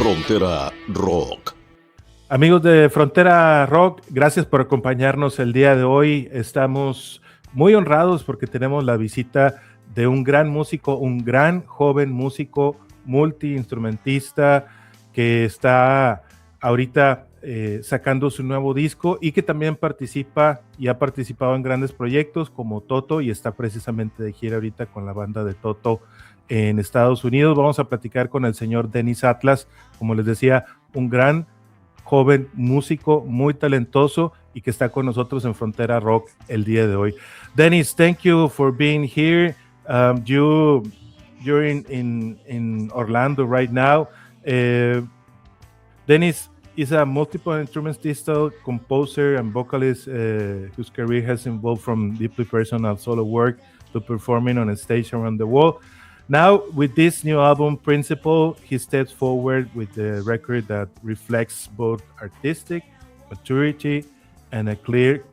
Frontera Rock. Amigos de Frontera Rock, gracias por acompañarnos el día de hoy. Estamos muy honrados porque tenemos la visita de un gran músico, un gran joven músico, multiinstrumentista que está ahorita sacando su nuevo disco y que también participa y ha participado en grandes proyectos como Toto y está precisamente de gira ahorita con la banda de Toto en Estados Unidos. Vamos a platicar con el señor Dennis Atlas, como les decía, un gran joven músico muy talentoso y que está con nosotros en Frontera Rock el día de hoy. Dennis, thank you for being here. You're in Orlando right now. Dennis is a multiple instrumentist, composer, and vocalist whose career has evolved from deeply personal solo work to performing on a stage around the world. Now, with this new album, Principle, he steps forward with a record that reflects both artistic maturity and a clear,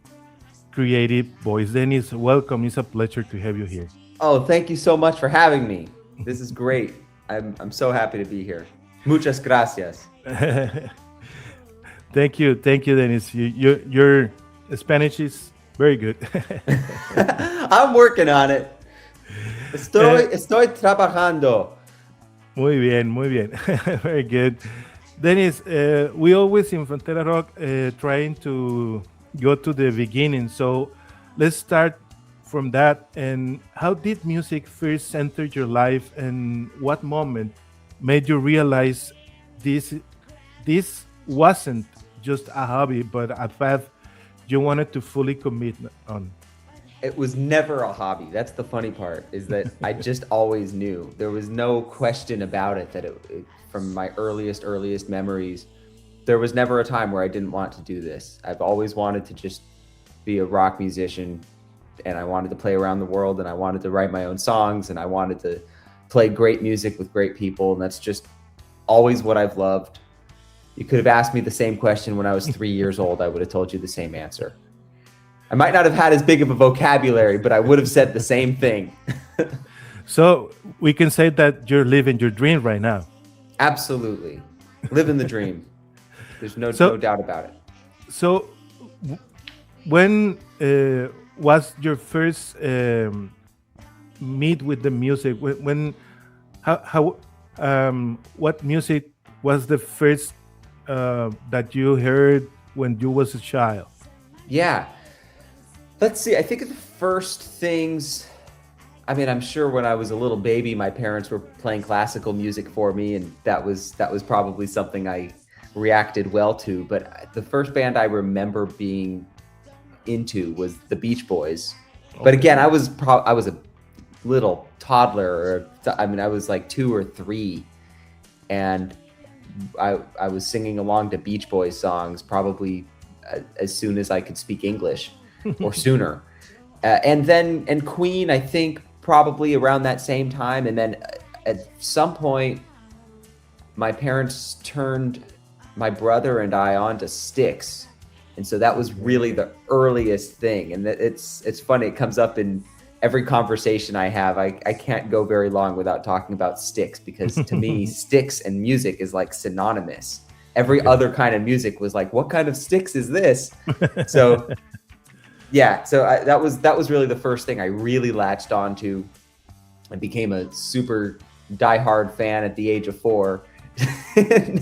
creative voice. Dennis, welcome. It's a pleasure to have you here. Oh, thank you so much for having me. This is great. I'm so happy to be here. Muchas gracias. Thank you, Dennis. Your Spanish is very good. I'm working on it. Estoy trabajando. Muy bien. Very good. Dennis, we always in Frontera Rock trying to go to the beginning. So let's start from that. And how did music first enter your life, and what moment made you realize this wasn't just a hobby, but a path you wanted to fully commit on? It was never a hobby. That's the funny part, is that I just always knew. There was no question about it, that from my earliest memories, there was never a time where I didn't want to do this. I've always wanted to just be a rock musician, and I wanted to play around the world, and I wanted to write my own songs, and I wanted to play great music with great people, and that's just always what I've loved. You could have asked me the same question when I was 3 years old. I would have told you the same answer. I might not have had as big of a vocabulary, but I would have said the same thing. So we can say that you're living your dream right now. Absolutely. Living the dream. There's no doubt about it. So when was your first meet with the music? What music was the first that you heard when you was a child? Yeah. Let's see. I think of the first things, I mean, I'm sure when I was a little baby, my parents were playing classical music for me, and that was probably something I reacted well to. But the first band I remember being into was the Beach Boys. Okay. But again, I was a little toddler, I was like 2 or 3, and I was singing along to Beach Boys songs probably as soon as I could speak English. Or sooner. And Queen, I think probably around that same time. And then at some point, my parents turned my brother and I onto Styx. And so that was really the earliest thing. And it's funny, it comes up in every conversation I have. I can't go very long without talking about Styx, because to me, Styx and music is like synonymous. Every other kind of music was like, what kind of Styx is this? So yeah, so that was really the first thing I really latched onto. I became a super diehard fan at the age of 4, and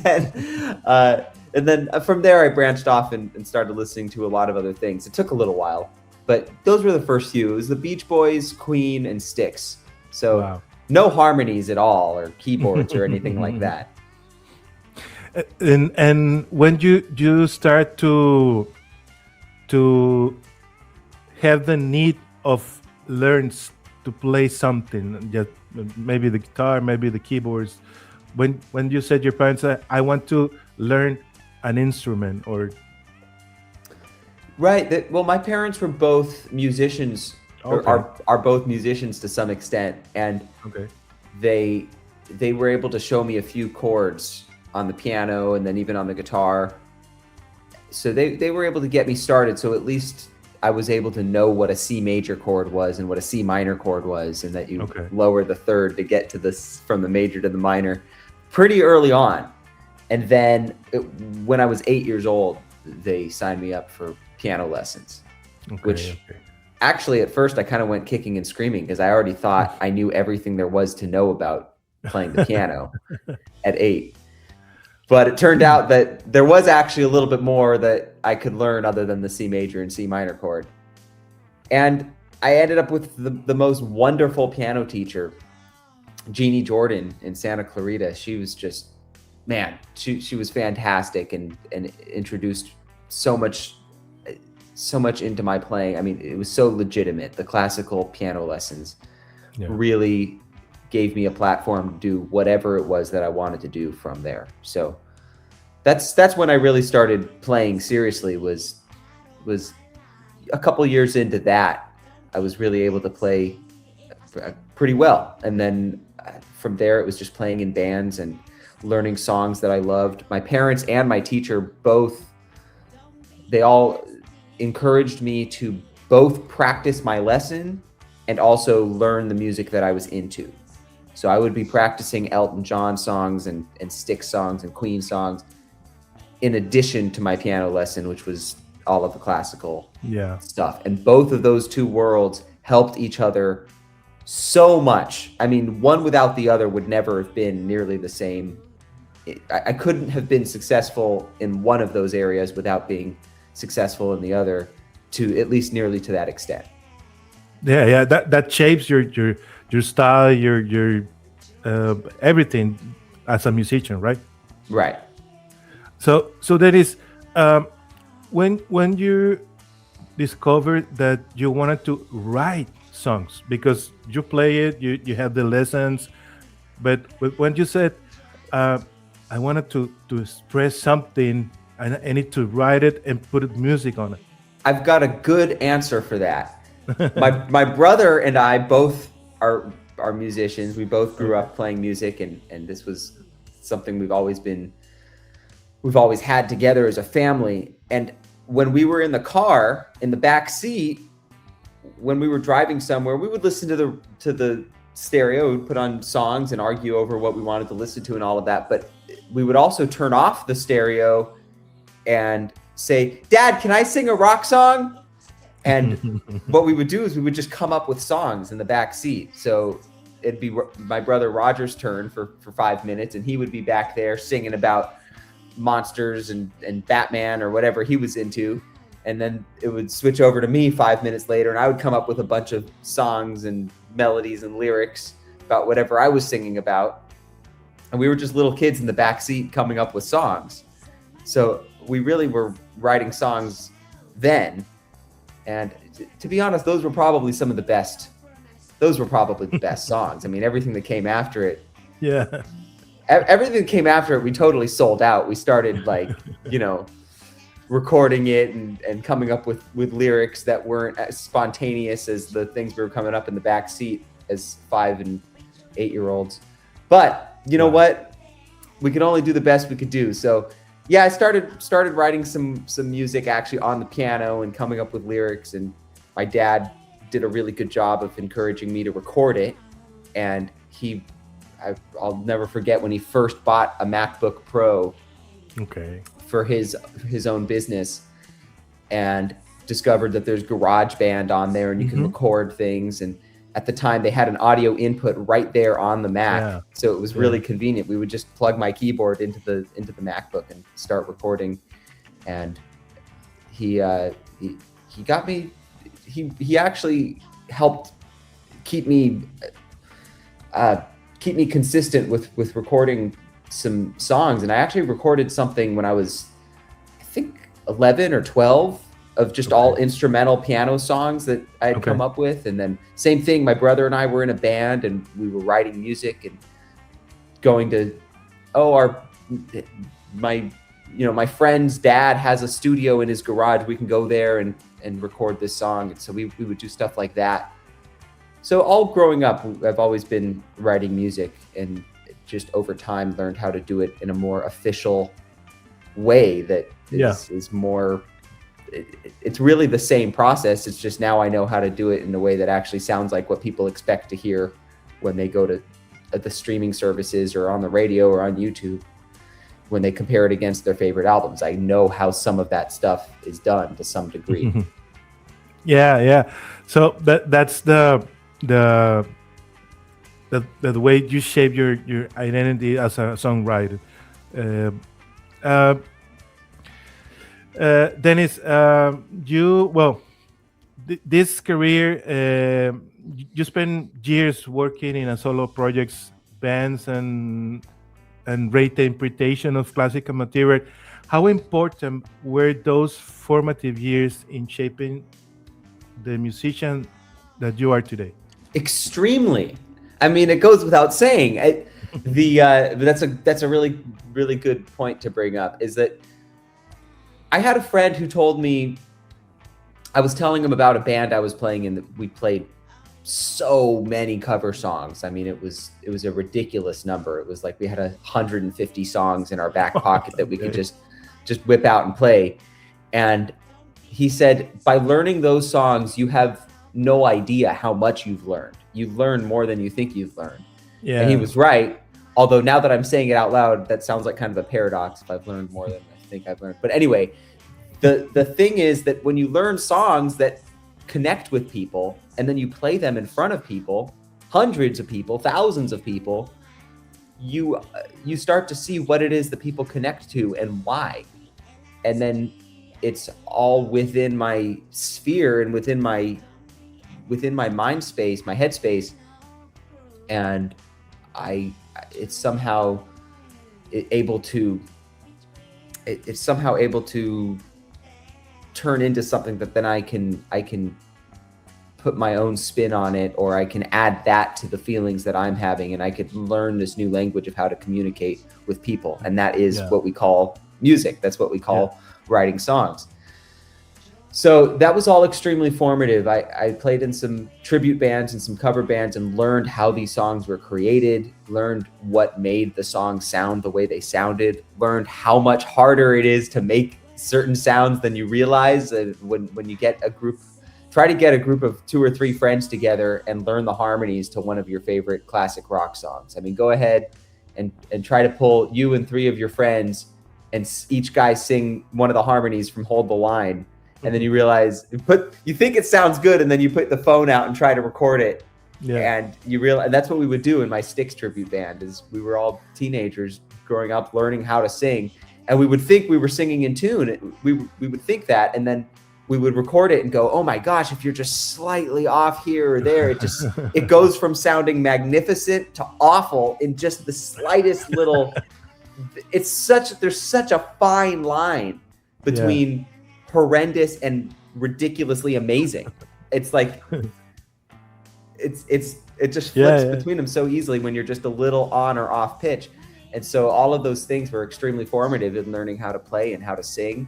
then from there I branched off and started listening to a lot of other things. It took a little while, but those were the first few. It was the Beach Boys, Queen, and Styx. So wow. No harmonies at all, or keyboards or anything like that. And when you start to have the need of learn to play something, just maybe the guitar, maybe the keyboards, when you said your parents, I want to learn an instrument, or right, well, my parents were both musicians. Okay. are both musicians to some extent, and okay. They were able to show me a few chords on the piano and then even on the guitar, so they were able to get me started. So at least I was able to know what a C major chord was and what a C minor chord was, and that you lower the third to get to this, from the major to the minor, pretty early on. And then when I was 8 years old, they signed me up for piano lessons, which actually at first I kind of went kicking and screaming because I already thought I knew everything there was to know about playing the piano at 8. But it turned out that there was actually a little bit more that I could learn other than the C major and C minor chord. And I ended up with the most wonderful piano teacher, Jeannie Jordan in Santa Clarita. She was just, man, she was fantastic and introduced so much into my playing. I mean, it was so legitimate. The classical piano lessons really gave me a platform to do whatever it was that I wanted to do from there. So that's when I really started playing seriously, was a couple years into that. I was really able to play pretty well. And then from there, it was just playing in bands and learning songs that I loved. My parents and my teacher they all encouraged me to both practice my lesson and also learn the music that I was into. So I would be practicing Elton John songs and Styx songs and Queen songs in addition to my piano lesson, which was all of the classical stuff. And both of those two worlds helped each other so much. I mean, one without the other would never have been nearly the same. I couldn't have been successful in one of those areas without being successful in the other, to at least nearly to that extent. Yeah. That shapes your style, your everything as a musician, right? Right. So that is when you discovered that you wanted to write songs, because you play it, you have the lessons, but when you said I wanted to express something, I need to write it and put music on it. I've got a good answer for that. My brother and I both are musicians. We both grew up playing music, and this was something we've always had together as a family. And when we were in the car, in the back seat, when we were driving somewhere, we would listen to the stereo. We'd put on songs and argue over what we wanted to listen to and all of that. But we would also turn off the stereo and say, "Dad, can I sing a rock song?" And what we would do is we would just come up with songs in the back seat. So it'd be my brother Roger's turn for 5 minutes, and he would be back there singing about monsters and Batman or whatever he was into. And then it would switch over to me 5 minutes later, and I would come up with a bunch of songs and melodies and lyrics about whatever I was singing about. And we were just little kids in the back seat coming up with songs. So we really were writing songs then. And to be honest, those were probably the best songs. I mean, everything that came after it. Yeah. Everything that came after it, we totally sold out. We started recording it and coming up with lyrics that weren't as spontaneous as the things we were coming up in the back seat as 5 and 8 year olds. But you know what? We could only do the best we could do. So yeah, I started writing some music actually on the piano and coming up with lyrics, and my dad did a really good job of encouraging me to record it. And I'll never forget when he first bought a MacBook Pro for his own business, and discovered that there's GarageBand on there and you can record things. And at the time they had an audio input right there on the Mac. So it was really convenient. We would just plug my keyboard into the MacBook and start recording. And he got me, he actually helped keep me consistent with recording some songs. And I actually recorded something when I was, I think 11 or 12, of just all instrumental piano songs that I had come up with. And then same thing, my brother and I were in a band and we were writing music and going to, my friend's dad has a studio in his garage. We can go there and record this song. And so we would do stuff like that. So all growing up, I've always been writing music, and just over time learned how to do it in a more official way that is more, it's really the same process. It's just now I know how to do it in a way that actually sounds like what people expect to hear when they go to the streaming services or on the radio or on YouTube. when they compare it against their favorite albums. I know how some of that stuff is done to some degree. Yeah. So that's the way you shape your identity as a songwriter. Dennis, this career, you spent years working in a solo projects, bands, and reinterpretation of classical material. How important were those formative years in shaping the musician that you are today? Extremely. I mean, it goes without saying. That's a really good point to bring up. Is that I had a friend who told me, I was telling him about a band I was playing in. We played so many cover songs. I mean, it was a ridiculous number. It was like we had 150 songs in our back pocket that we could just whip out and play. And he said, by learning those songs, you have no idea how much you've learned. You've learned more than you think you've learned. Yeah. And he was right. Although now that I'm saying it out loud, that sounds like kind of a paradox. If I've learned more than I think I've learned. But anyway, the thing is that when you learn songs that connect with people, and then you play them in front of people, hundreds of people, thousands of people, you start to see what it is that people connect to and why. And then it's all within my sphere and within my mind space, my head space. And it's somehow able to turn into something that then I can put my own spin on it, or I can add that to the feelings that I'm having, and I could learn this new language of how to communicate with people. And that is what we call music. That's what we call writing songs. So that was all extremely formative. I played in some tribute bands and some cover bands and learned how these songs were created, learned what made the songs sound the way they sounded, learned how much harder it is to make certain sounds than you realize. When you try to get a group of 2 or 3 friends together and learn the harmonies to one of your favorite classic rock songs. I mean, go ahead and try to pull you and 3 of your friends and each guy sing one of the harmonies from Hold the Line. And then you realize, you think it sounds good, and then you put the phone out and try to record it. Yeah. And you realize, and that's what we would do in my Styx tribute band, is we were all teenagers growing up learning how to sing. And we would think we were singing in tune. We would think that, and then we would record it and go, oh my gosh, if you're just slightly off here or there, it goes from sounding magnificent to awful in just the slightest little, there's such a fine line between horrendous and ridiculously amazing. It's like, it just flips between them so easily when you're just a little on or off pitch. And so all of those things were extremely formative in learning how to play and how to sing.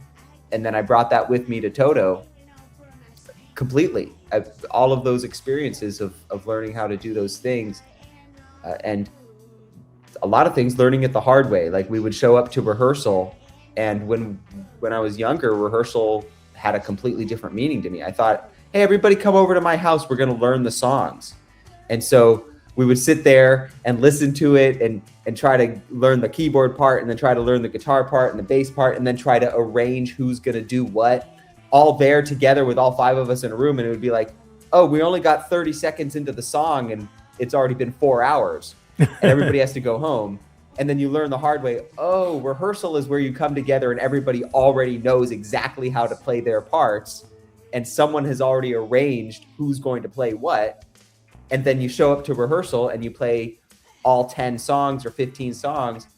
And then I brought that with me to Toto completely. All of those experiences of learning how to do those things. And a lot of things learning it the hard way. Like we would show up to rehearsal, and when I was younger, rehearsal had a completely different meaning to me. I thought, hey, everybody come over to my house. We're going to learn the songs. And so we would sit there and listen to it and try to learn the keyboard part, and then try to learn the guitar part and the bass part, and then try to arrange who's going to do what, all there together with all 5 of us in a room. And it would be like, oh, we only got 30 seconds into the song and it's already been 4 hours and everybody has to go home. And then you learn the hard way, oh, rehearsal is where you come together and everybody already knows exactly how to play their parts, and someone has already arranged who's going to play what. And then you show up to rehearsal and you play all 10 songs or 15 songs,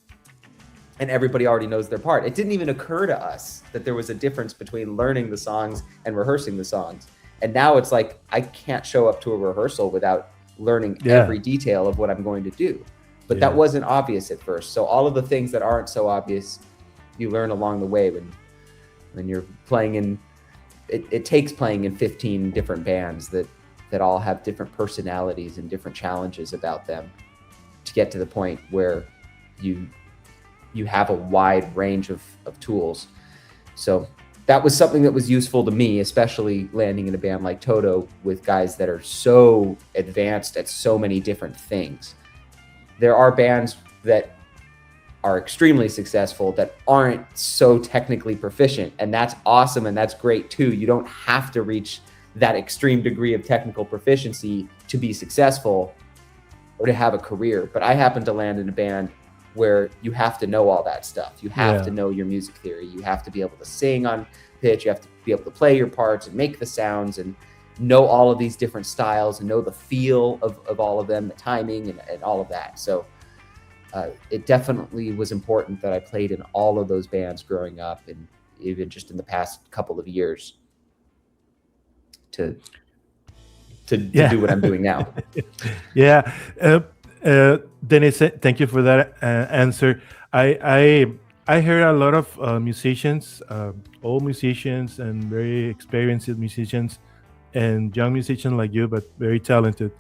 and everybody already knows their part. It didn't even occur to us that there was a difference between learning the songs and rehearsing the songs. And now it's like, I can't show up to a rehearsul without learning every detail of what I'm going to do. But that wasn't obvious at first. So all of the things that aren't so obvious, you learn along the way when you're playing in, it takes playing in 15 different bands that all have different personalities and different challenges about them to get to the point where you have a wide range of tools. So that was something that was useful to me, especially landing in a band like Toto with guys that are so advanced at so many different things. There are bands that are extremely successful that aren't so technically proficient, and that's awesome and that's great too. You don't have to reach that extreme degree of technical proficiency to be successful or to have a career. But I happen to land in a band where you have to know all that stuff. You have to know your music theory. You have to be able to sing on pitch. You have to be able to play your parts and make the sounds and know all of these different styles and know the feel of all of them, the timing and all of that. So it definitely was important that I played in all of those bands growing up, and even just in the past couple of years to do what I'm doing now. Yeah. Dennis, thank you for that answer. I heard a lot of musicians, old musicians and very experienced musicians and young musicians like you, but very talented,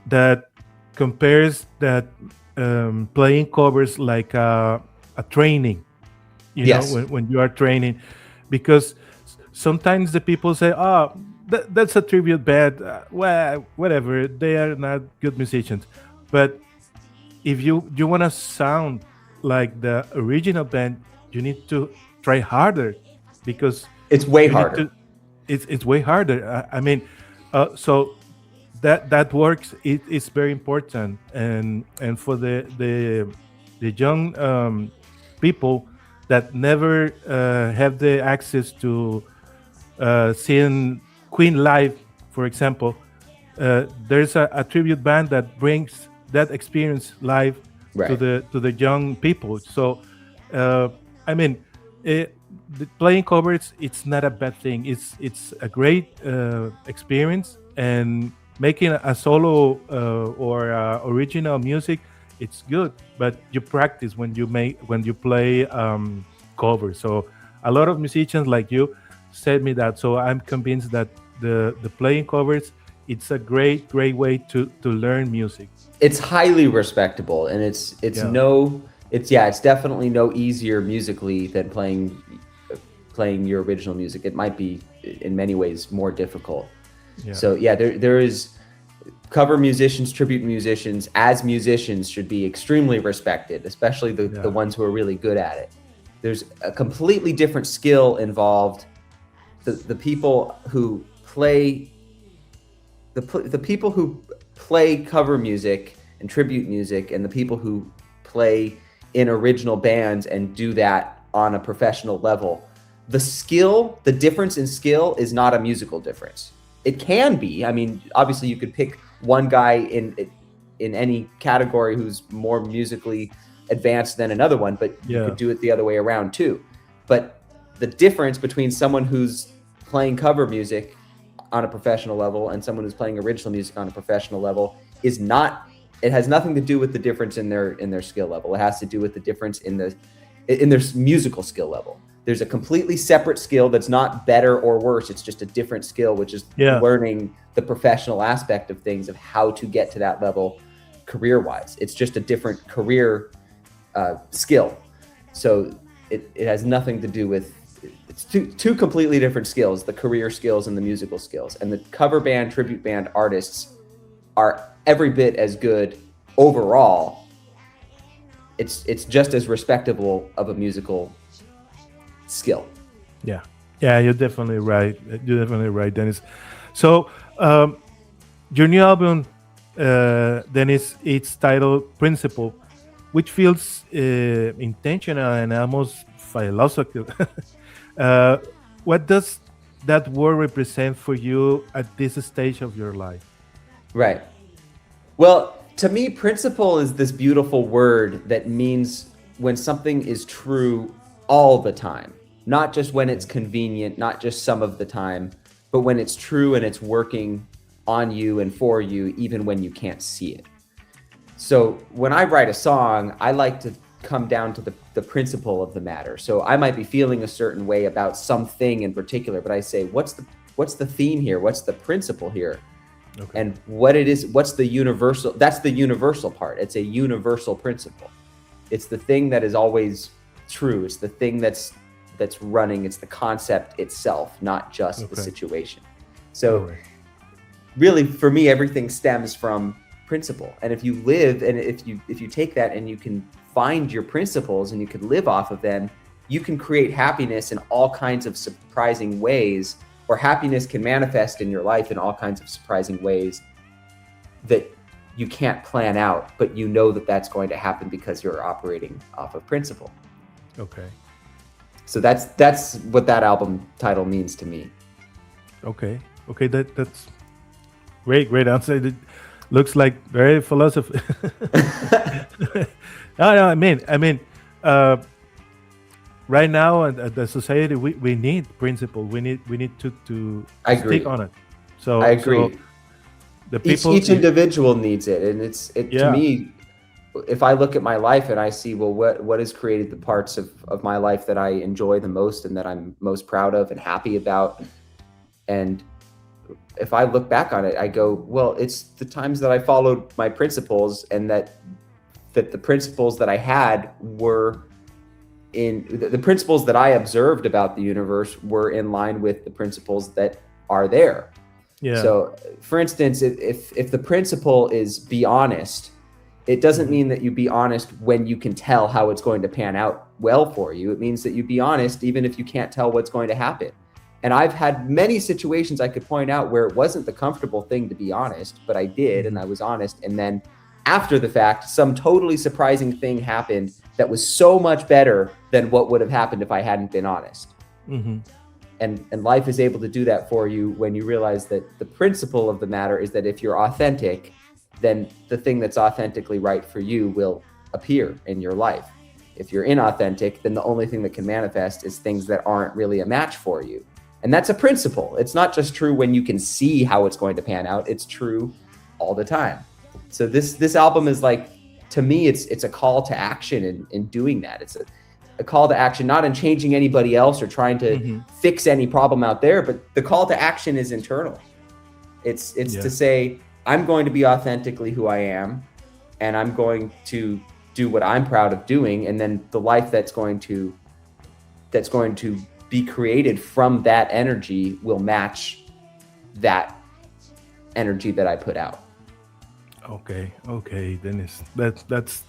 that compares that playing covers like a training, you know, when you are training, because sometimes the people say, oh, that's a tribute band, well, whatever, they are not good musicians. But if you want to sound like the original band, you need to try harder, because it's way harder. It's way harder. I mean, so that works. It's very important, and for the young people that never have the access to seeing Queen live, for example, there's a tribute band that brings that experience live to the young people. So I mean, playing covers, it's not a bad thing. It's a great experience, and making a solo or original music, it's good. But you practice when you play covers. So a lot of musicians like you said me that. So I'm convinced that the playing covers, it's a great way to learn music. It's highly respectable, and it's definitely no easier musically than playing your original music. It might be in many ways more difficult. So there is cover musicians, tribute musicians as musicians should be extremely respected, especially the ones who are really good at it. There's a completely different skill involved. The people who play the people who play cover music and tribute music, and the people who play in original bands and do that on a professional level, the difference in skill is not a musical difference. It can be. I mean, obviously you could pick one guy in any category who's more musically advanced than another one, but you could do it the other way around too. But the difference between someone who's playing cover music on a professional level and someone who's playing original music on a professional level it has nothing to do with the difference in their skill level. It has to do with the difference in their musical skill level. There's a completely separate skill that's not better or worse. It's just a different skill, which is learning the professional aspect of things, of how to get to that level career-wise. It's just a different career skill. So it has nothing to do with, it's two completely different skills, the career skills and the musical skills. And the cover band, tribute band artists are every bit as good overall. It's just as respectable of a musical skill. Yeah, you're definitely right. Dennis. So your new album, Dennis, it's titled Principle, which feels intentional and almost philosophical. What does that word represent for you at this stage of your life? Right. Well, to me, principle is this beautiful word that means when something is true all the time, not just when it's convenient, not just some of the time, but when it's true and it's working on you and for you, even when you can't see it. So when I write a song, I like to come down to the principle of the matter. So I might be feeling a certain way about something in particular, but I say, what's the theme here? What's the principle here? Okay. And what it is, what's the universal, that's the universal part. It's a universal principle. It's the thing that is always true. It's the thing that's running. It's the concept itself, not just the situation. So really, for me, everything stems from principle. And if you live, and if you take that and you can find your principles and you can live off of them, you can create happiness in all kinds of surprising ways, or happiness can manifest in your life in all kinds of surprising ways that you can't plan out, but you know that that's going to happen because you're operating off of principle. Okay. So that's what that album title means to me. Okay. That's great answer. It looks like very philosophy. No, I mean, right now in the society, we need principle. We need to I agree. stick on it. So I agree. So the people, each individual needs it, and to me, if I look at my life and I see, well, what has created the parts of my life that I enjoy the most and that I'm most proud of and happy about, and if I look back on it, I go, well, it's the times that I followed my principles, and that the principles that I had were in the principles that I observed about the universe were in line with the principles that are there. Yeah. So, for instance, if the principle is be honest, it doesn't mean that you be honest when you can tell how it's going to pan out well for you. It means that you be honest even if you can't tell what's going to happen. And I've had many situations I could point out where it wasn't the comfortable thing to be honest, but I did, and I was honest. And then after the fact, some totally surprising thing happened that was so much better than what would have happened if I hadn't been honest. Mm-hmm. And life is able to do that for you when you realize that the principle of the matter is that if you're authentic, then the thing that's authentically right for you will appear in your life. If you're inauthentic, then the only thing that can manifest is things that aren't really a match for you. And that's a principle. It's not just true when you can see how it's going to pan out. It's true all the time. So this album is like, to me, it's a call to action in doing that. It's a call to action, not in changing anybody else or trying to fix any problem out there, but the call to action is internal. It's to say, I'm going to be authentically who I am, and I'm going to do what I'm proud of doing, and then the life that's going to be created from that energy will match that energy that I put out. Okay, Dennis, that's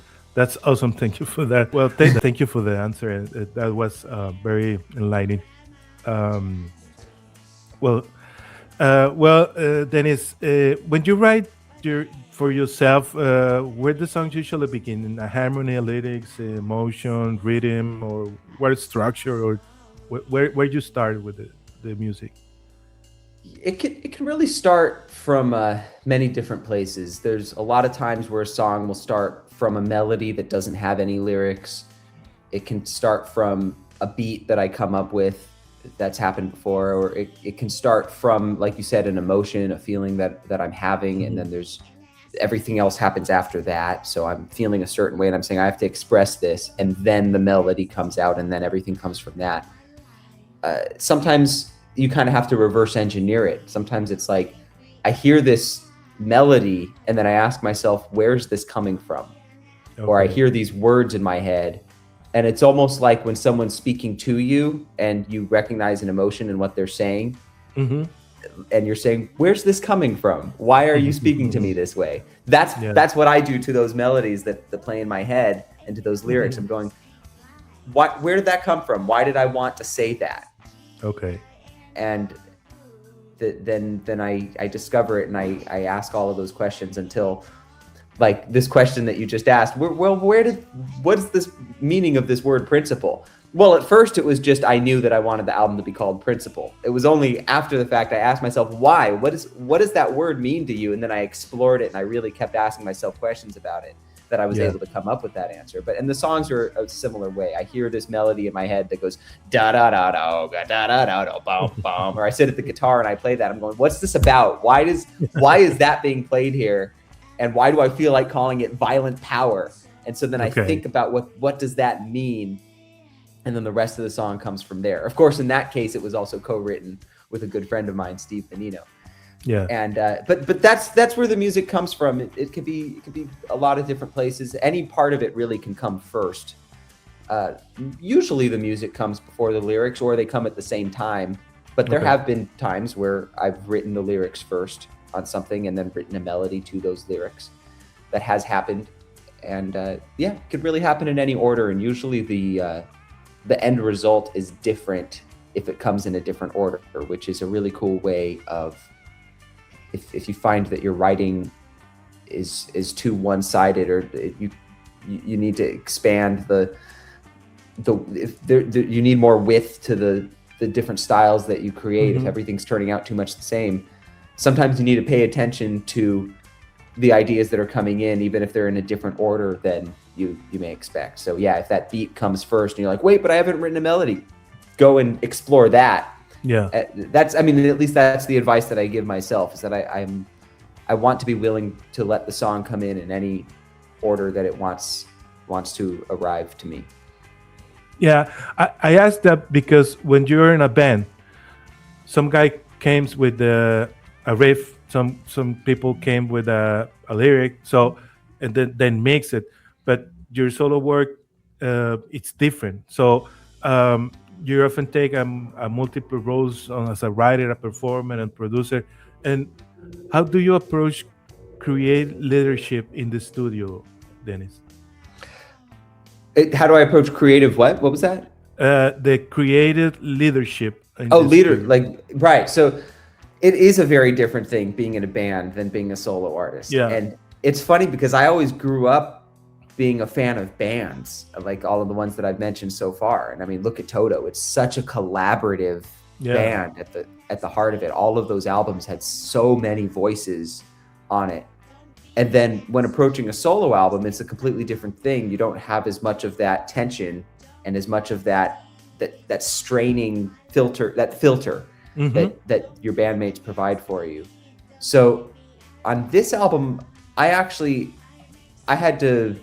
awesome. Thank you for that. Well, thank you for the answer. That was very enlightening. Dennis, when you write for yourself, where the songs usually begin? In a harmony, lyrics, emotion, rhythm, or what structure, or where you start with the music? It can really start from many different places. There's a lot of times where a song will start from a melody that doesn't have any lyrics. It can start from a beat that I come up with that's happened before, or it can start from, like you said, an emotion, a feeling that I'm having, and then there's everything else happens after that. So I'm feeling a certain way and I'm saying I have to express this, and then the melody comes out, and then everything comes from that. Sometimes you kind of have to reverse engineer it. Sometimes it's like I hear this melody and then I ask myself, where's this coming from? Okay. Or I hear these words in my head, and it's almost like when someone's speaking to you and you recognize an emotion in what they're saying, and you're saying, where's this coming from? Why are you speaking to me this way? That's what I do to those melodies that play in my head, and to those lyrics. I'm going, where did that come from? Why did I want to say that? Okay. And then I discover it, and I ask all of those questions until, like this question that you just asked, what is this meaning of this word principle? Well, at first it was just, I knew that I wanted the album to be called Principle. It was only after the fact I asked myself, why? What does that word mean to you? And then I explored it, and I really kept asking myself questions about it, that I was able to come up with that answer. And the songs are a similar way. I hear this melody in my head that goes da da da da da da da da da bum bum, or I sit at the guitar and I play that. I'm going, what's this about? Why is that being played here? And why do I feel like calling it violent power? And so then I think about what does that mean? And then the rest of the song comes from there. Of course, in that case, it was also co-written with a good friend of mine, Steve Benino. Yeah. And but that's where the music comes from. It could be a lot of different places. Any part of it really can come first. Usually the music comes before the lyrics, or they come at the same time. But there have been times where I've written the lyrics first on something and then written a melody to those lyrics. That has happened. and yeah, it could really happen in any order. And usually the end result is different if it comes in a different order, which is a really cool way of, if you find that your writing is too one-sided, or you need to expand you need more width to the different styles that you create. If everything's turning out too much the same, sometimes you need to pay attention to the ideas that are coming in, even if they're in a different order than you may expect. So yeah, if that beat comes first and you're like, wait, but I haven't written a melody, go and explore that. Yeah. At least that's the advice that I give myself, is that I want to be willing to let the song come in any order that it wants to arrive to me. Yeah, I asked that because when you're in a band, some guy came with a riff, some people came with a lyric, so and then mix it. But your solo work, it's different. So you often take a multiple roles as a writer, a performer, and producer. And how do you approach create leadership in the studio, Dennis? How do I approach creative what? What was that? The creative leadership. Leader, right. So it is a very different thing being in a band than being a solo artist. Yeah. And it's funny because I always grew up being a fan of bands, like all of the ones that I've mentioned so far. And I mean, look at Toto. It's such a collaborative band at the heart of it. All of those albums had so many voices on it. And then when approaching a solo album, it's a completely different thing. You don't have as much of that tension and as much of that straining filter, that your bandmates provide for you. So on this album, I had to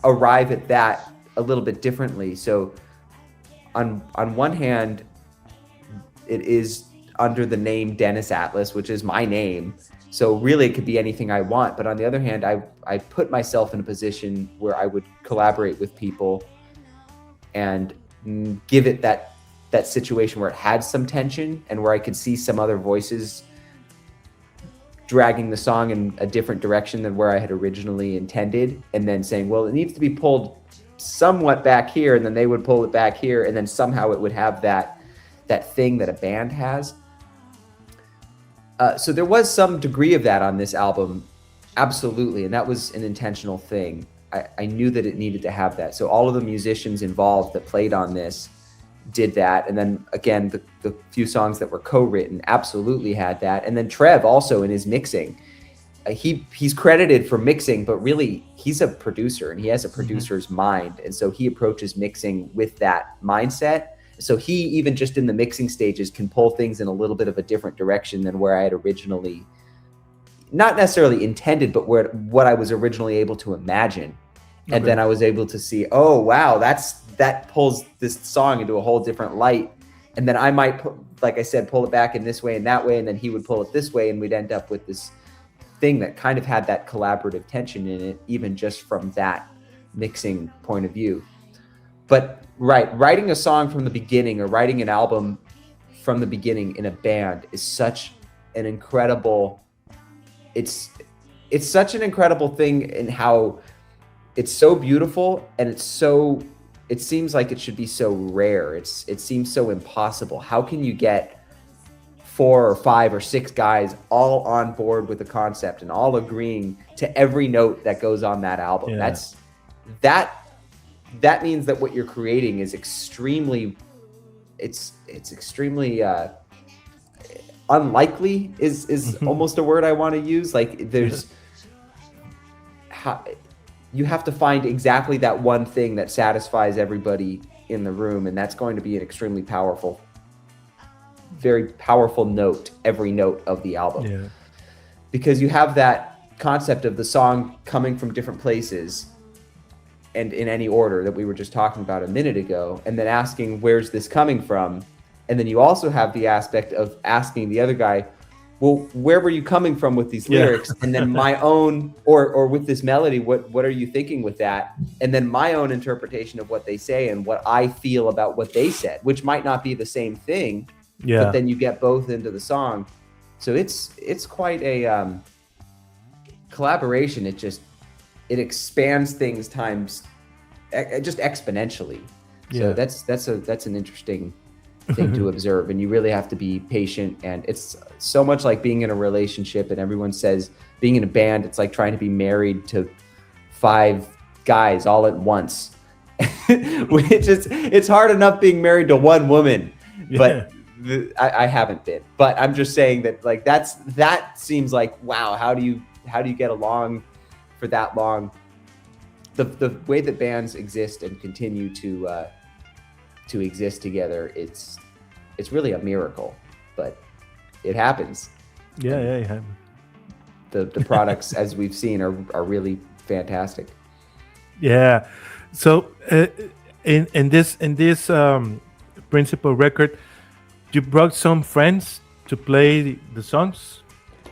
arrive at that a little bit differently. So on one hand, it is under the name Dennis Atlas, which is my name. So really it could be anything I want. But on the other hand, I put myself in a position where I would collaborate with people and give it that situation where it had some tension and where I could see some other voices dragging the song in a different direction than where I had originally intended, and then saying, well, it needs to be pulled somewhat back here, and then they would pull it back here, and then somehow it would have that thing that a band has. So there was some degree of that on this album, absolutely, and that was an intentional thing. I knew that it needed to have that. So all of the musicians involved that played on this did that. And then again, the few songs that were co-written absolutely had that. And then Trev also in his mixing, he's credited for mixing, but really he's a producer and he has a producer's mind. And so he approaches mixing with that mindset. So he, even just in the mixing stages, can pull things in a little bit of a different direction than where I had originally, not necessarily intended, but what I was originally able to imagine. Okay. And then I was able to see, oh, wow, that pulls this song into a whole different light. And then I might, like I said, pull it back in this way and that way, and then he would pull it this way, and we'd end up with this thing that kind of had that collaborative tension in it, even just from that mixing point of view. But writing a song from the beginning, or writing an album from the beginning in a band, is such an incredible, it's such an incredible thing in how it's so beautiful, and it seems like it should be so rare. It seems so impossible. How can you get 4 or 5 or 6 guys all on board with the concept and all agreeing to every note that goes on that album? Yeah. That means that what you're creating is extremely, it's extremely unlikely is almost a word I want to use. Like you have to find exactly that one thing that satisfies everybody in the room, and that's going to be an extremely powerful, very powerful note, every note of the album. Yeah. Because you have that concept of the song coming from different places and in any order that we were just talking about a minute ago, and then asking, where's this coming from? And then you also have the aspect of asking the other guy, well, where were you coming from with these lyrics? And then my own, or with this melody, what are you thinking with that? And then my own interpretation of what they say and what I feel about what they said, which might not be the same thing, but then you get both into the song. So it's quite a collaboration. it expands things times just exponentially. So that's an interesting thing to observe, and you really have to be patient. And it's so much like being in a relationship, and everyone says being in a band, it's like trying to be married to 5 guys all at once. Which is, it's hard enough being married to one woman, but I haven't been. But I'm just saying that, like, that seems like, wow, how do you get along for that long? The way that bands exist and continue to exist together, it's really a miracle, but it happens. Yeah. The products, as we've seen, are really fantastic. Yeah. So in this principal record, you brought some friends to play the songs?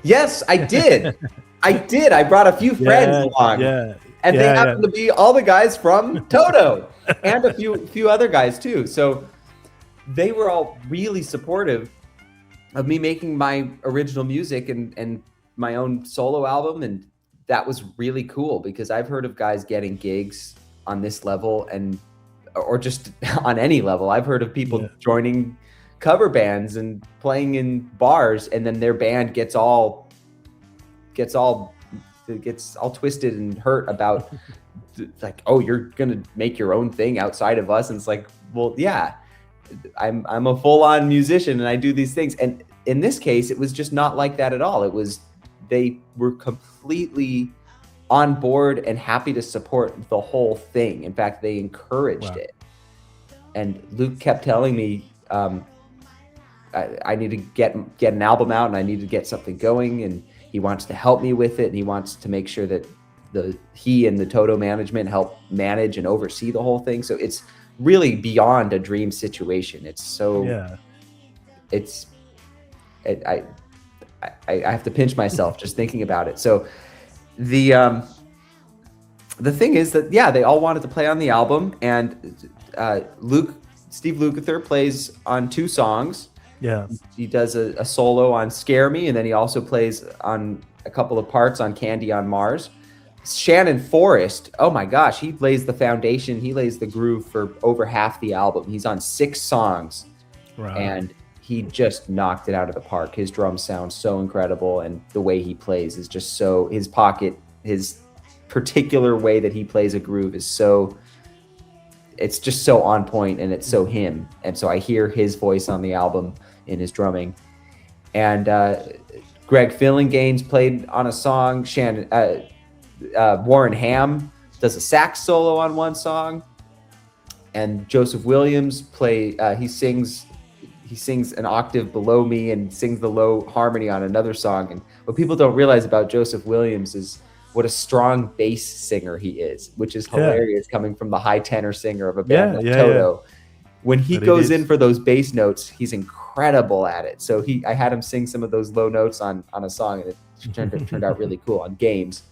Yes, I did. I brought a few friends along. And they happen to be all the guys from Toto and a few other guys too. So they were all really supportive of me making my original music and my own solo album. And that was really cool, because I've heard of guys getting gigs on this level or just on any level. I've heard of people joining cover bands and playing in bars, and then their band gets all twisted and hurt about like, oh, you're gonna make your own thing outside of us. And it's like, well, yeah, I'm a full-on musician and I do these things. And in this case, it was just not like that at all. It was, they were completely on board and happy to support the whole thing. In fact, they encouraged it. And Luke kept telling me, I need to get an album out, and I need to get something going, and he wants to help me with it, and he wants to make sure that he and the Toto management help manage and oversee the whole thing. So it's really beyond a dream situation. It's so I have to pinch myself just thinking about it. So the thing is that, they all wanted to play on the album, and Steve Lukather plays on 2 songs. Yeah, he does a solo on Scare Me, and then he also plays on a couple of parts on Candy on Mars. Shannon Forrest, oh my gosh, he lays the foundation, he lays the groove for over half the album. He's on 6 songs, and he just knocked it out of the park. His drums sound so incredible, and the way he plays is just so, his particular way that he plays a groove is so, it's just so on point, and it's so him. And so I hear his voice on the album in his drumming. And Greg Fillinganes played on a song. Warren Ham does a sax solo on one song, and Joseph Williams he sings an octave below me and sings the low harmony on another song. And what people don't realize about Joseph Williams is what a strong bass singer he is, which is hilarious coming from the high tenor singer of a band like Toto. When he goes in for those bass notes, he's incredible at it. So I had him sing some of those low notes on a song, and it turned out really cool on Games.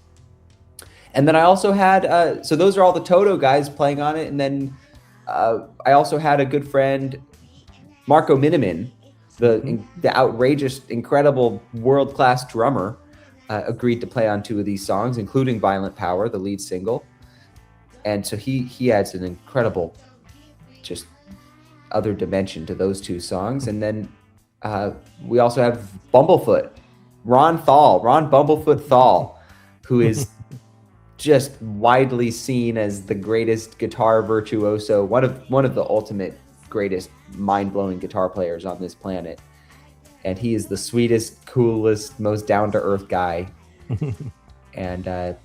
And then I also had, so those are all the Toto guys playing on it. And then I also had a good friend, Marco Miniman, the outrageous, incredible, world-class drummer, agreed to play on 2 of these songs, including Violent Power, the lead single. And so he adds an incredible, just other dimension to those 2 songs. And then we also have Bumblefoot, Ron Bumblefoot Thal, who is just widely seen as the greatest guitar virtuoso, one of the ultimate greatest mind-blowing guitar players on this planet. And he is the sweetest, coolest, most down-to-earth guy. And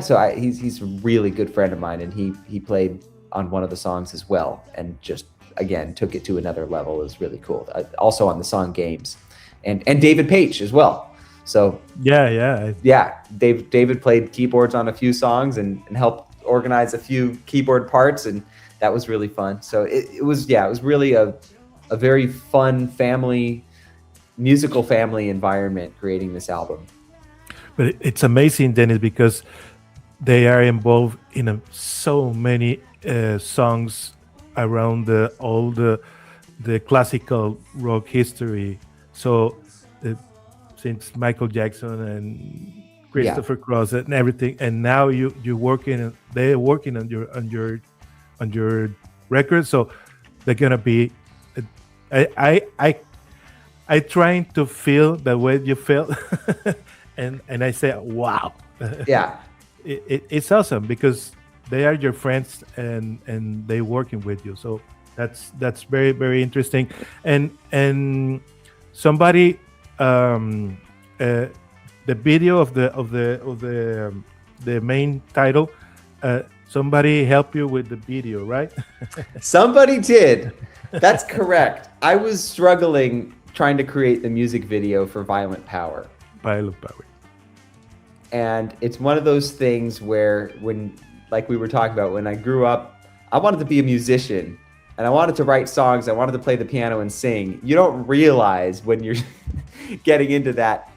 so he's a really good friend of mine, and he played on one of the songs as well, and just, again, took it to another level. It was really cool. Also on the song Games. And David Page as well. So David played keyboards on a few songs and helped organize a few keyboard parts, and that was really fun. So it was really a very fun musical family environment creating this album. But it's amazing, Dennis, because they are involved in so many songs around all the classical rock history. So since Michael Jackson and Christopher Cross and everything, and now you're working, they're working on your record, so they're gonna be. I trying to feel the way you feel, and I say, wow, Yeah. it's awesome because they are your friends and they working with you, so that's very very interesting, and somebody the video of the main title, somebody helped you with the video, right? Somebody did. That's correct. I was struggling trying to create the music video for Violent Power. Violent Power. And it's one of those things where like we were talking about, when I grew up, I wanted to be a musician and I wanted to write songs. I wanted to play the piano and sing. You don't realize when you're getting into that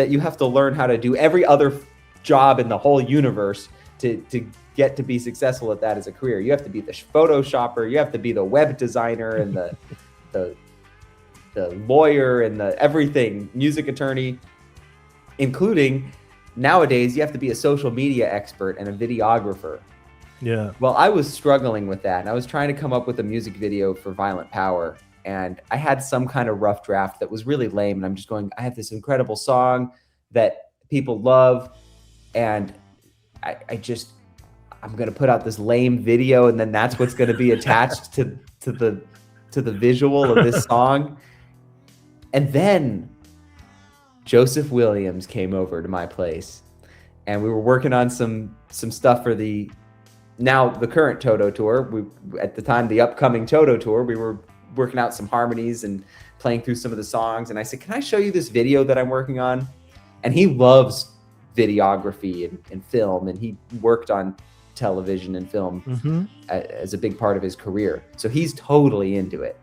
you have to learn how to do every other job in the whole universe to get to be successful at that as a career. You have to be the Photoshopper, you have to be the web designer and the lawyer and the everything, music attorney, including nowadays you have to be a social media expert and a videographer. Yeah. Well, I was struggling with that, and I was trying to come up with a music video for Violent Power, and I had some kind of rough draft that was really lame, and I'm just going, I have this incredible song that people love, and I'm going to put out this lame video, and then that's what's going to be attached to the visual of this song. And then Joseph Williams came over to my place, and we were working on some stuff for the current Toto tour. At the time, the upcoming Toto tour, we were working out some harmonies and playing through some of the songs. And I said, can I show you this video that I'm working on? And he loves videography and film, and he worked on television and film as a big part of his career. So he's totally into it.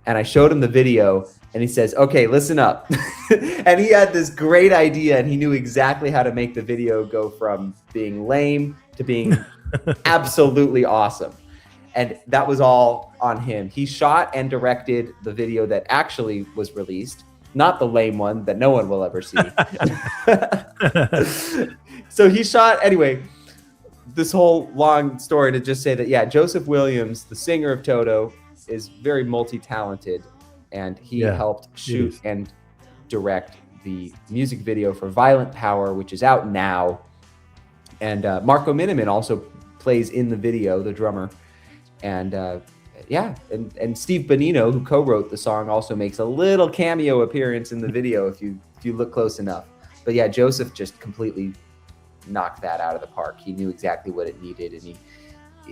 And I showed him the video, and he says, okay, listen up. And he had this great idea, and he knew exactly how to make the video go from being lame to being absolutely awesome. And that was all on him. He shot and directed the video that actually was released, not the lame one that no one will ever see. So he shot, anyway, this whole long story to just say that, yeah, Joseph Williams, the singer of Toto, is very multi-talented, and he helped shoot and direct the music video for Violent Power, which is out now. And Marco Miniman also plays in the video, the drummer. And and Steve Bonino, who co-wrote the song, also makes a little cameo appearance in the video if you look close enough. But yeah, Joseph just completely knocked that out of the park. He knew exactly what it needed, and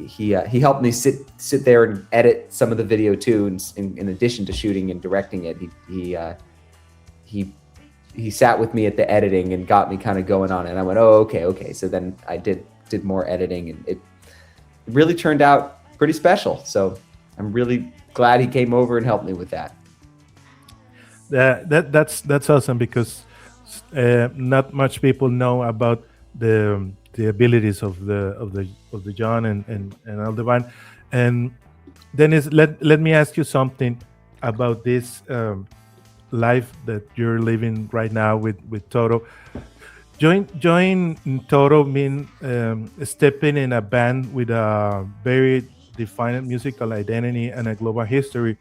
he helped me sit there and edit some of the video too. And in addition to shooting and directing it, he sat with me at the editing and got me kind of going on it. And I went, oh, okay. So then I did more editing, and it really turned out pretty special. So I'm really glad he came over and helped me with that. That's awesome, because not much people know about the abilities of the John and all the band. And Dennis, let me ask you something about this life that you're living right now with Toto. Join Toto mean stepping in a band with a very defined musical identity and a global history.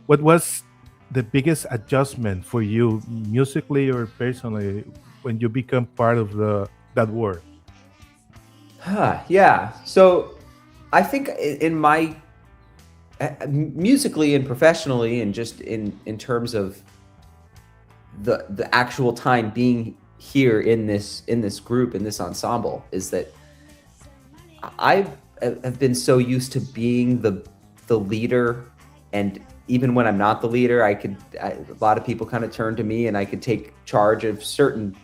What was the biggest adjustment for you, musically or personally, when you become part of that world? Yeah. So I think in my musically and professionally, and just in terms of the actual time being here in this group, in this ensemble, is that I have been so used to being the leader, and even when I'm not the leader, a lot of people kind of turn to me, and I could take charge of certain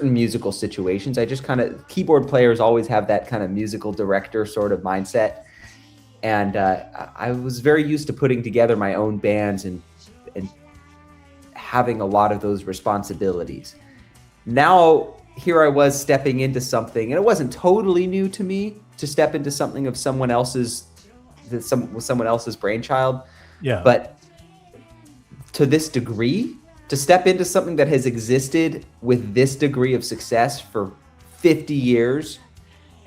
musical situations. I just keyboard players always have that kind of musical director sort of mindset. And I was very used to putting together my own bands and having a lot of those responsibilities. Now, here I was stepping into something, and it wasn't totally new to me to step into something of someone else's brainchild. Yeah. But to this degree, to step into something that has existed with this degree of success for 50 years,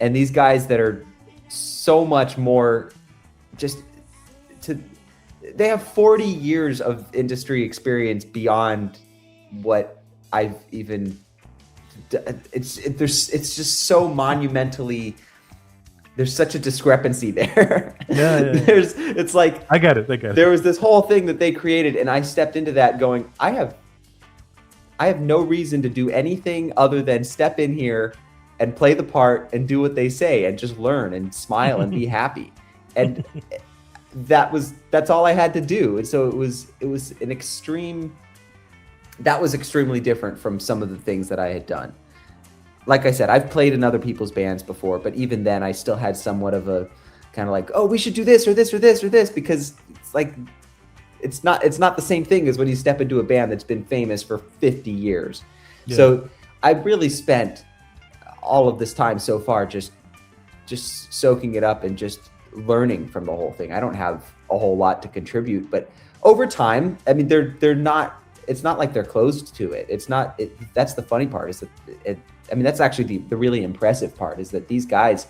and these guys that are so much more they have 40 years of industry experience beyond what I've even. It's just so monumentally. There's such a discrepancy there. Yeah. It's like I got it. There was this whole thing that they created, and I stepped into that going, I have no reason to do anything other than step in here and play the part and do what they say and just learn and smile and be happy. And that's all I had to do. And so it was that was extremely different from some of the things that I had done. Like I said, I've played in other people's bands before, but even then I still had somewhat of a kind of like, oh, we should do this or this or this or this, because it's like, it's not the same thing as when you step into a band that's been famous for 50 years. Yeah. So I really spent all of this time so far just soaking it up and just learning from the whole thing. I don't have a whole lot to contribute, but over time, I mean, they're not, it's not like they're closed to it. It's not, that's the funny part, is that that's actually the really impressive part, is that these guys,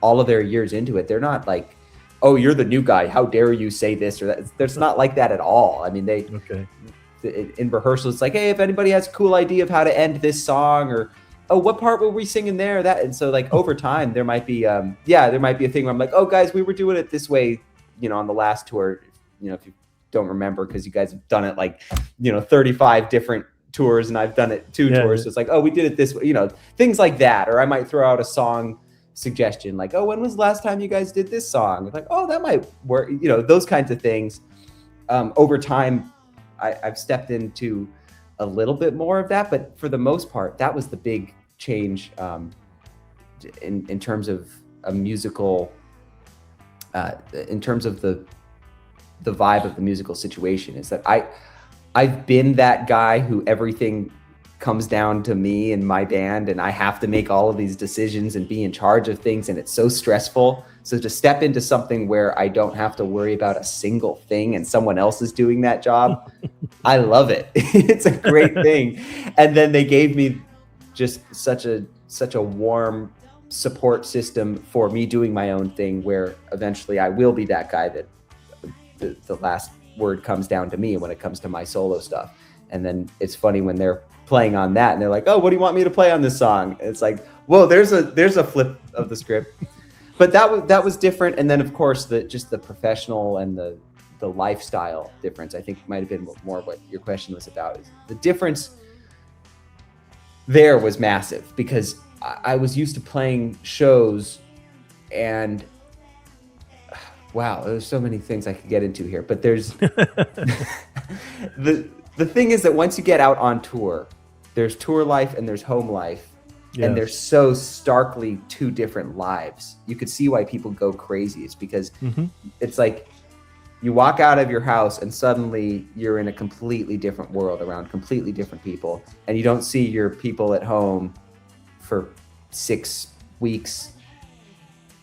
all of their years into it, they're not like, oh, you're the new guy, how dare you say this or that. There's not like that at all. I mean, in rehearsal, it's like, hey, if anybody has a cool idea of how to end this song, or, oh, what part were we singing there? That. And so like over time, there might be a thing where I'm like, oh guys, we were doing it this way, on the last tour, if you don't remember, because you guys have done it like, 35 different tours, and I've done it 2 tours. So it's like, oh, we did it this way, things like that. Or I might throw out a song suggestion, like, oh, when was the last time you guys did this song? It's like, oh, that might work, those kinds of things. Over time, I've stepped into a little bit more of that, but for the most part, that was the big change in terms of a musical, in terms of the vibe of the musical situation, is that I've been that guy who everything comes down to me and my band, and I have to make all of these decisions and be in charge of things, and it's so stressful. So to step into something where I don't have to worry about a single thing and someone else is doing that job, I love it. It's a great thing. And then they gave me just such a warm support system for me doing my own thing, where eventually I will be that guy that the last word comes down to me when it comes to my solo stuff. And then it's funny when they're playing on that and they're like, oh, what do you want me to play on this song? And it's like, whoa, there's a flip of the script. But that was different. And then of course just the professional and the lifestyle difference, I think might have been more what your question was about. Is the difference there was massive, because I was used to playing shows, and wow, there's so many things I could get into here, but there's the thing is that once you get out on tour, there's tour life and there's home life. Yes. And they're so starkly 2 different lives. You could see why people go crazy. It's because it's like you walk out of your house and suddenly you're in a completely different world around completely different people, and you don't see your people at home for 6 weeks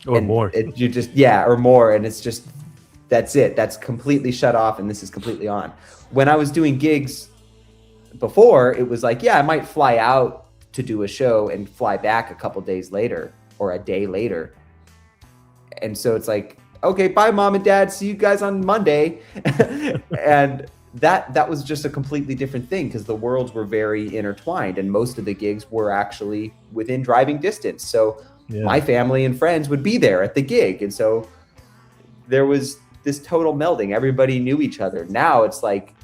or more. Or more, and it's just, that's it. That's completely shut off, and this is completely on. When I was doing gigs before, it was like, I might fly out to do a show and fly back a couple days later or a day later. And so it's like, okay, bye mom and dad, see you guys on Monday. And that was just a completely different thing, because the worlds were very intertwined, and most of the gigs were actually within driving distance. So my family and friends would be there at the gig. And so there was this total melding. Everybody knew each other. Now it's like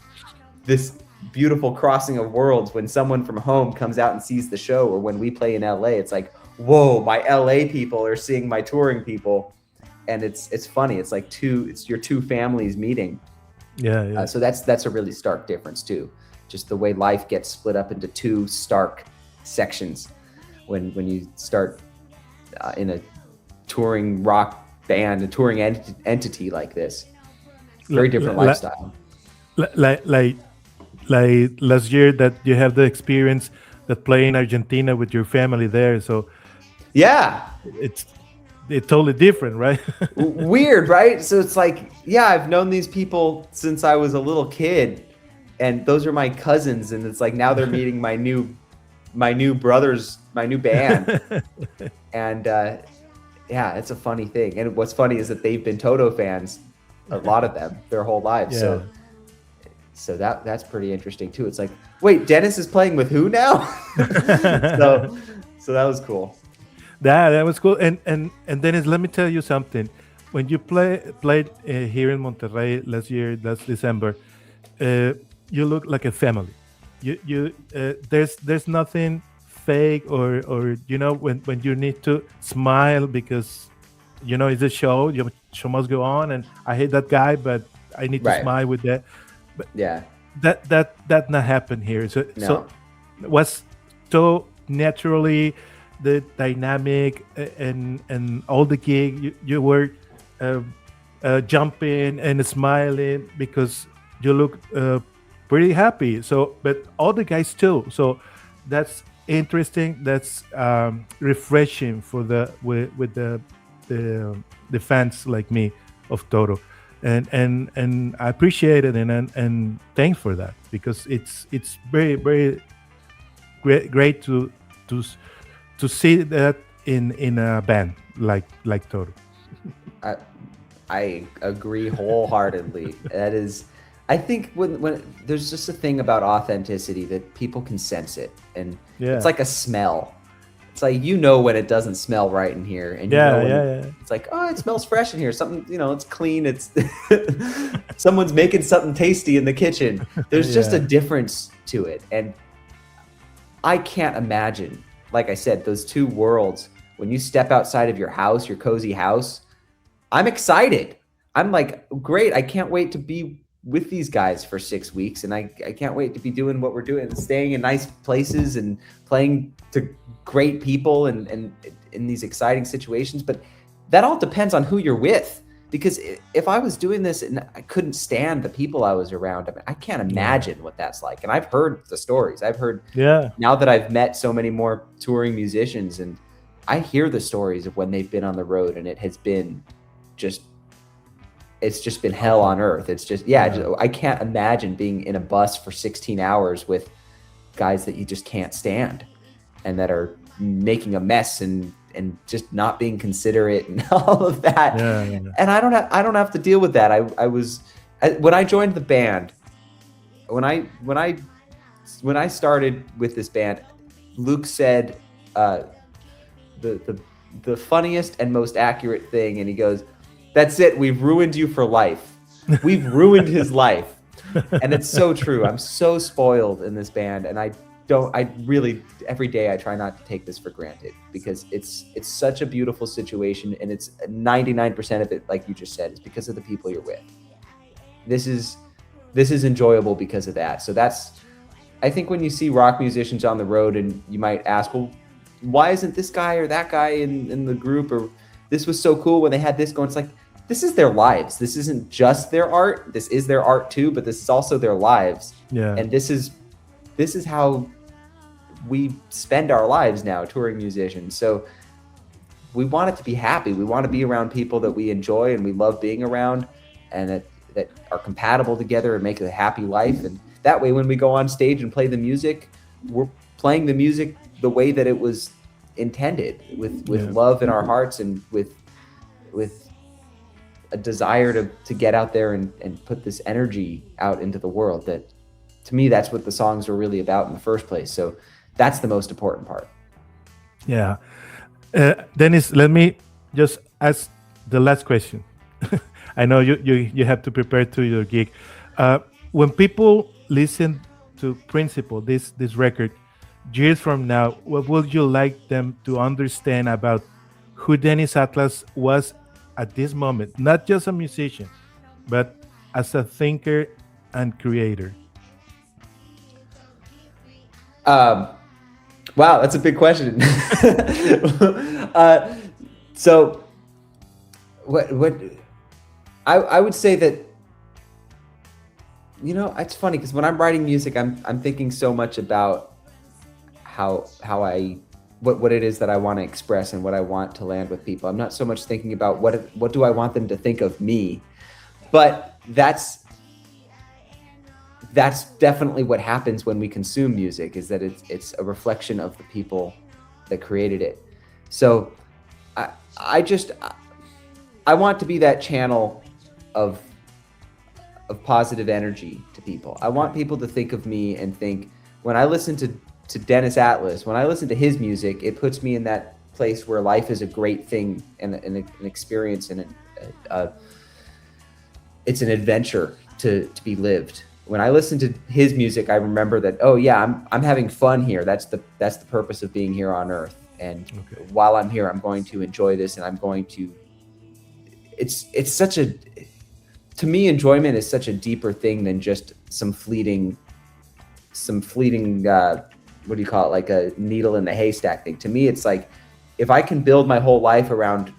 this beautiful crossing of worlds when someone from home comes out and sees the show, or when we play in LA, it's like, whoa, my LA people are seeing my touring people. And it's funny. It's like it's your 2 families meeting. Yeah. So that's a really stark difference too. Just the way life gets split up into 2 stark sections when you start in a touring rock band, a touring entity like this. Very different lifestyle. Like last year that you have the experience that play in Argentina with your family there. So it's totally different, right? Weird, right? So it's like, I've known these people since I was a little kid, and those are my cousins, and it's like now they're meeting my new my new band. And yeah, it's a funny thing. And what's funny is that they've been Toto fans, a lot of them, their whole lives. Yeah. So that's pretty interesting too. It's like, wait, Dennis is playing with who now? So that was cool. That was cool. And Dennis, let me tell you something. When you played here in Monterrey last December, you look like a family. There's nothing fake or when you need to smile because it's a show. Your show must go on, and I hate that guy, but I need to smile with that. But yeah, that not happen here. So it was so naturally the dynamic and all the gig you were jumping and smiling because you look pretty happy. So, but all the guys too. So that's interesting. That's refreshing for with the fans like me of Toto. And I appreciate it and thanks for that because it's very very great to see that in a band like Toto. I agree wholeheartedly. That is, I think when there's just a thing about authenticity that people can sense it, and it's like a smell. It's like when it doesn't smell right in here, and it's like, oh, it smells fresh in here. Something, it's clean. It's someone's making something tasty in the kitchen. There's just a difference to it, and I can't imagine. Like I said, those two worlds. When you step outside of your house, your cozy house, I'm excited. I'm like, great. I can't wait to be with these guys for 6 weeks, and I can't wait to be doing what we're doing, staying in nice places and playing to great people and in these exciting situations. But that all depends on who you're with, because if I was doing this and I couldn't stand the people I was around, I can't imagine what that's like. And I've heard the stories. I've heard now that I've met so many more touring musicians, and I hear the stories of when they've been on the road, and it has been it's just been hell on earth. It's just, I can't imagine being in a bus for 16 hours with guys that you just can't stand and that are making a mess and just not being considerate and all of that. And I don't have to deal with that. When I joined the band, when I started with this band, Luke said the funniest and most accurate thing, and he goes, "That's it. We've ruined you for life." We've ruined his life. And it's so true. I'm so spoiled in this band, and I really, every day I try not to take this for granted, because it's such a beautiful situation, and it's 99% of it, like you just said, is because of the people you're with. This is enjoyable because of that. So I think when you see rock musicians on the road and you might ask, well, why isn't this guy or that guy in the group, or this was so cool when they had this going, it's like, this is their lives. This isn't just their art. This is their art too, but this is also their lives. Yeah. And this is how we spend our lives now, touring musicians. So we want it to be happy. We want to be around people that we enjoy and we love being around, and that are compatible together and make it a happy life. And that way, when we go on stage and play the music, we're playing the music the way that it was intended, with love in our hearts and with a desire to get out there and put this energy out into the world. That, to me, that's what the songs are really about in the first place. So that's the most important part. Yeah. Dennis, let me just ask the last question. I know you have to prepare to your gig. When people listen to Principle, this record, years from now, what would you like them to understand about who Dennis Atlas was at this moment? Not just a musician, but as a thinker and creator. Wow, that's a big question. So what I would say that, it's funny because when I'm writing music, I'm thinking so much about what it is that I want to express and what I want to land with people. I'm not so much thinking about what do I want them to think of me, but that's definitely what happens when we consume music, is that it's a reflection of the people that created it. So I want to be that channel of positive energy to people. I want people to think of me and think, when I listen to Dennis Atlas, when I listen to his music, it puts me in that place where life is a great thing and an experience, and it's an adventure to be lived. When I listen to his music, I remember that, oh yeah, I'm having fun here. That's the purpose of being here on earth. And while I'm here, I'm going to enjoy this, and I'm going to, to me, enjoyment is such a deeper thing than just some fleeting, what do you call it? Like a needle in the haystack thing. To me, it's like, if I can build my whole life around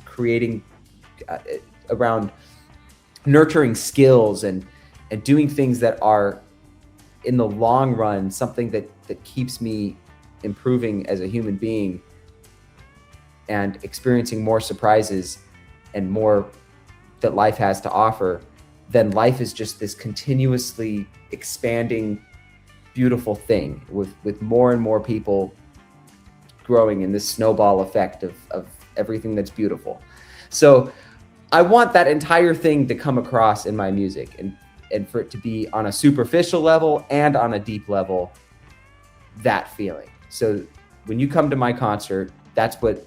creating, around nurturing skills and doing things that are, in the long run, something that keeps me improving as a human being and experiencing more surprises and more that life has to offer, then life is just this continuously expanding, beautiful thing with more and more people growing in this snowball effect of everything that's beautiful. So I want that entire thing to come across in my music, and for it to be on a superficial level and on a deep level, that feeling. So when you come to my concert, that's what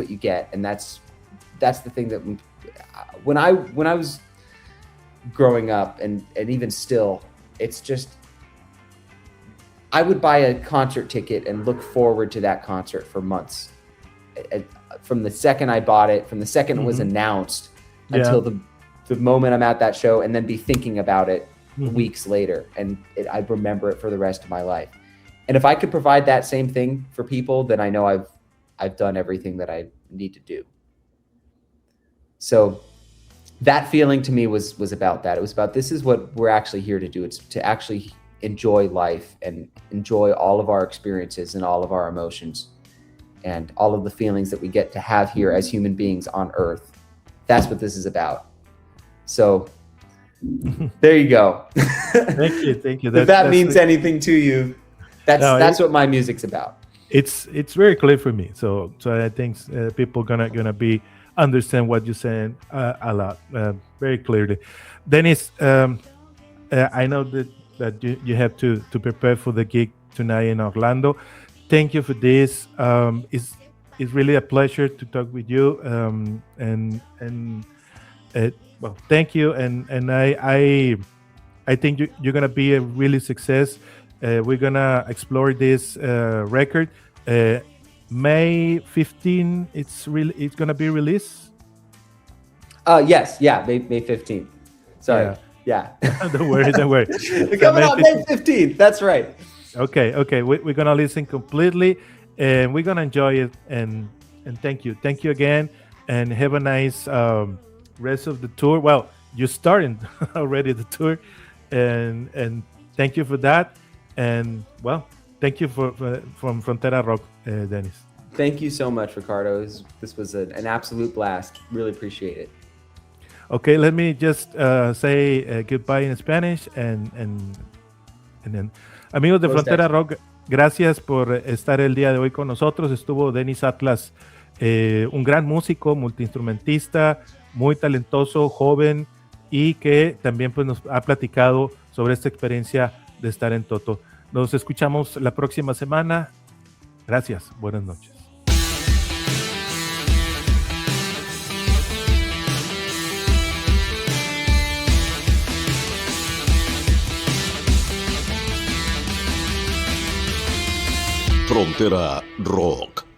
you get. And that's the thing that when I was growing up and even still, it's just, I would buy a concert ticket and look forward to that concert for months. From the second I bought it, from the second it was announced until the moment I'm at that show, and then be thinking about it weeks later. And I remember it for the rest of my life. And if I could provide that same thing for people, then I know I've done everything that I need to do. So that feeling to me was about that. It was about, this is what we're actually here to do. It's to actually enjoy life and enjoy all of our experiences and all of our emotions and all of the feelings that we get to have here as human beings on Earth. That's what this is about. So there you go. Thank you. If that means anything to you, that's what my music's about. It's very clear for me. So I think people gonna be understand what you're saying a lot, very clearly. Dennis, I know that you have to prepare for the gig tonight in Orlando. Thank you for this. It's really a pleasure to talk with you. Well, thank you. And I think you're gonna be a really success. We're gonna explore this record. May 15, it's gonna be released. Yes, yeah, May 15th. Sorry, yeah. Don't worry. We're coming out May 15th. That's right. Okay. We're gonna listen completely, and we're gonna enjoy it. And thank you again, and have a nice rest of the tour. Well, you're starting already the tour, and thank you for that. And well, thank you from Frontera Rock, Dennis. Thank you so much, Ricardo. This was an absolute blast. Really appreciate it. Okay, let me just say goodbye in Spanish and then, amigos de Frontera Rock, gracias por estar el día de hoy con nosotros. Estuvo Dennis Atlas, un gran músico, multiinstrumentista, muy talentoso, joven, y que también pues nos ha platicado sobre esta experiencia de estar en Toto. Nos escuchamos la próxima semana. Gracias. Buenas noches. Frontera Rock.